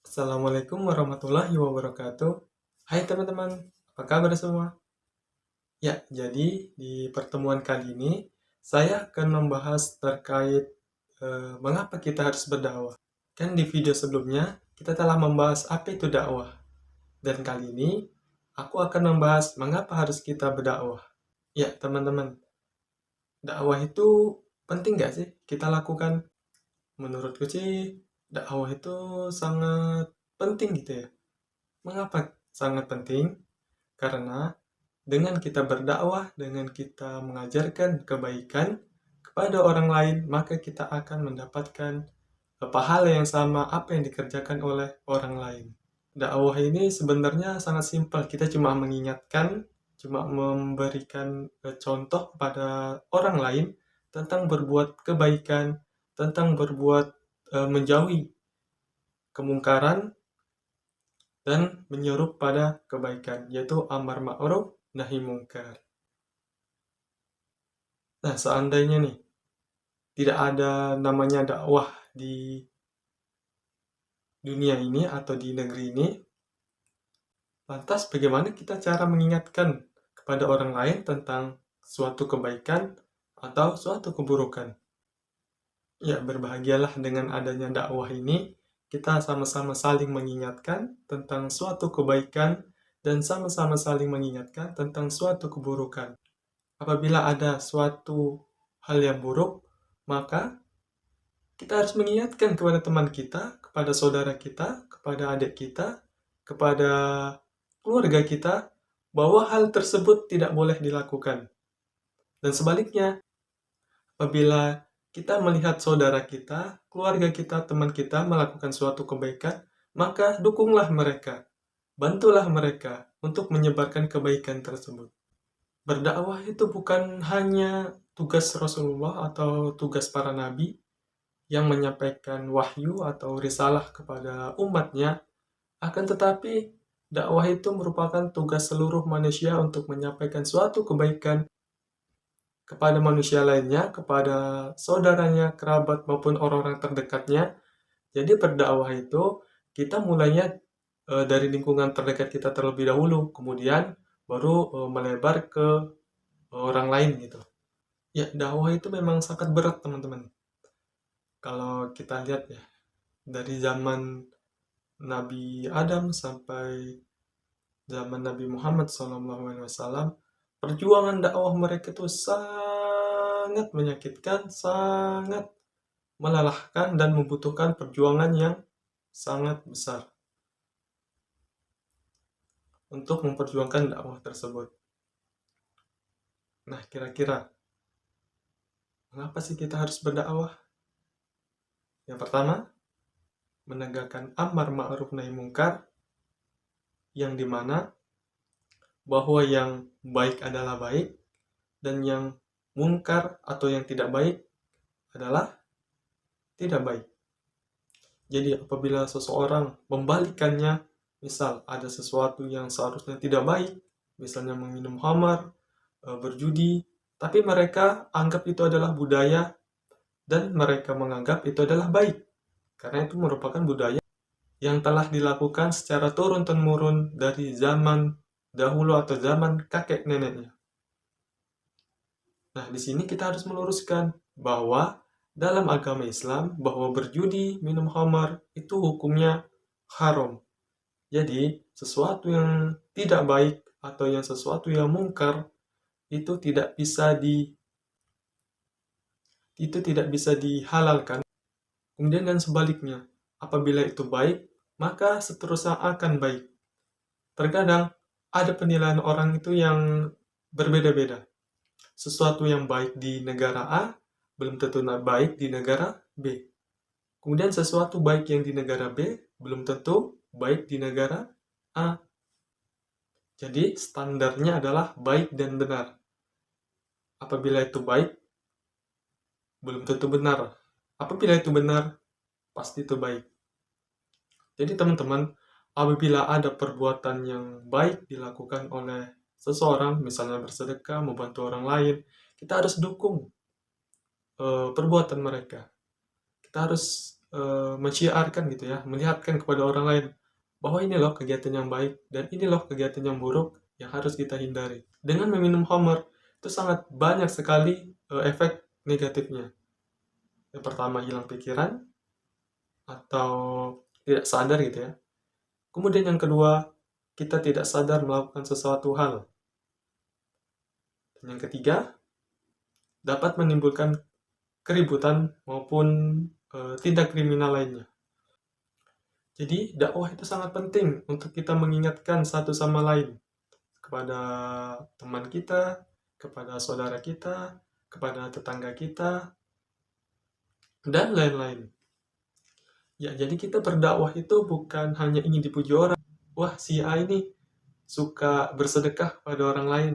Assalamualaikum warahmatullahi wabarakatuh. Hai teman-teman, apa kabar semua? Ya, jadi di pertemuan kali ini saya akan membahas terkait mengapa kita harus berdakwah. Kan di video sebelumnya kita telah membahas apa itu dakwah. Dan kali ini aku akan membahas mengapa harus kita berdakwah. Ya, teman-teman, dakwah itu penting nggak sih kita lakukan? Menurutku sih dakwah itu sangat penting gitu ya. Mengapa sangat penting? Karena dengan kita berdakwah, dengan kita mengajarkan kebaikan kepada orang lain, maka kita akan mendapatkan pahala yang sama apa yang dikerjakan oleh orang lain. Dakwah ini sebenarnya sangat simpel. Kita cuma mengingatkan, cuma memberikan contoh kepada orang lain tentang berbuat kebaikan, tentang berbuat menjauhi kemungkaran dan menyuruh pada kebaikan, yaitu amar ma'ruf nahi mungkar. Nah, seandainya nih tidak ada namanya dakwah di dunia ini atau di negeri ini, lantas bagaimana kita cara mengingatkan kepada orang lain tentang suatu kebaikan atau suatu keburukan? Ya, berbahagialah dengan adanya dakwah ini, kita sama-sama saling mengingatkan tentang suatu kebaikan dan sama-sama saling mengingatkan tentang suatu keburukan. Apabila ada suatu hal yang buruk, maka kita harus mengingatkan kepada teman kita, kepada saudara kita, kepada adik kita, kepada keluarga kita, bahwa hal tersebut tidak boleh dilakukan. Dan sebaliknya, apabila kita melihat saudara kita, keluarga kita, teman kita melakukan suatu kebaikan, maka dukunglah mereka, bantulah mereka untuk menyebarkan kebaikan tersebut. Berdakwah itu bukan hanya tugas Rasulullah atau tugas para nabi yang menyampaikan wahyu atau risalah kepada umatnya, akan tetapi dakwah itu merupakan tugas seluruh manusia untuk menyampaikan suatu kebaikan kepada manusia lainnya, kepada saudaranya, kerabat, maupun orang-orang terdekatnya. Jadi berdakwah itu kita mulainya dari lingkungan terdekat kita terlebih dahulu, kemudian baru melebar ke orang lain gitu. Ya, dakwah itu memang sangat berat, teman-teman. Kalau kita lihat ya, dari zaman Nabi Adam sampai zaman Nabi Muhammad SAW, perjuangan dakwah mereka itu sangat menyakitkan, sangat melelahkan, dan membutuhkan perjuangan yang sangat besar untuk memperjuangkan dakwah tersebut. Nah, kira-kira mengapa sih kita harus berdakwah? Yang pertama, menegakkan amar ma'ruf nahi mungkar, yang dimana bahwa yang baik adalah baik dan yang mungkar atau yang tidak baik adalah tidak baik. Jadi apabila seseorang membalikannya, misal ada sesuatu yang seharusnya tidak baik, misalnya meminum khamar, berjudi, tapi mereka anggap itu adalah budaya dan mereka menganggap itu adalah baik. Karena itu merupakan budaya yang telah dilakukan secara turun-temurun dari zaman dahulu atau zaman kakek neneknya. Nah, di sini kita harus meluruskan bahwa dalam agama Islam, bahwa berjudi, minum khamar, itu hukumnya haram. Jadi, sesuatu yang tidak baik atau yang sesuatu yang mungkar itu tidak bisa dihalalkan. Kemudian dan sebaliknya, apabila itu baik, maka seterusnya akan baik. Terkadang ada penilaian orang itu yang berbeda-beda. Sesuatu yang baik di negara A belum tentu baik di negara B. Kemudian sesuatu baik yang di negara B belum tentu baik di negara A. Jadi standarnya adalah baik dan benar. Apabila itu baik, belum tentu benar. Apabila itu benar, pasti itu baik. Jadi teman-teman, apabila ada perbuatan yang baik dilakukan oleh seseorang, misalnya bersedekah, membantu orang lain, kita harus dukung perbuatan mereka. Kita harus mensyiarkan gitu ya, melihatkan kepada orang lain bahwa ini loh kegiatan yang baik dan ini loh kegiatan yang buruk yang harus kita hindari. Dengan meminum khamar itu sangat banyak sekali efek negatifnya. Yang pertama hilang pikiran atau tidak sadar gitu ya. Kemudian yang kedua, kita tidak sadar melakukan sesuatu hal. Dan yang ketiga, dapat menimbulkan keributan maupun tindak kriminal lainnya. Jadi dakwah itu sangat penting untuk kita mengingatkan satu sama lain kepada teman kita, kepada saudara kita, kepada tetangga kita, dan lain-lain. Ya, jadi kita berdakwah itu bukan hanya ingin dipuji orang. Wah, si A ini suka bersedekah pada orang lain,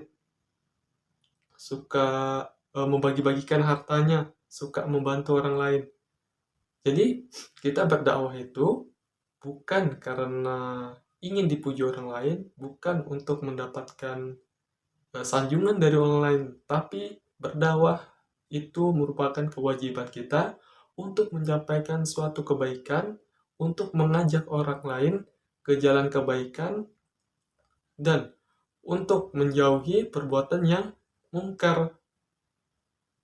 suka membagi-bagikan hartanya, suka membantu orang lain. Jadi, kita berdakwah itu bukan karena ingin dipuji orang lain, bukan untuk mendapatkan sanjungan dari orang lain, tapi berdakwah itu merupakan kewajiban kita untuk menyampaikan suatu kebaikan, untuk mengajak orang lain ke jalan kebaikan, dan untuk menjauhi perbuatan yang mungkar.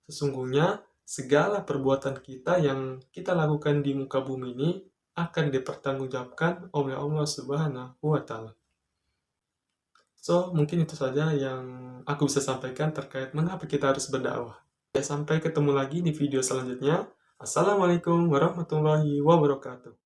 Sesungguhnya segala perbuatan kita yang kita lakukan di muka bumi ini akan dipertanggungjawabkan oleh Allah Subhanahu wa Ta'ala. So, mungkin itu saja yang aku bisa sampaikan terkait mengapa kita harus berdakwah. Sampai ketemu lagi di video selanjutnya. Assalamualaikum warahmatullahi wabarakatuh.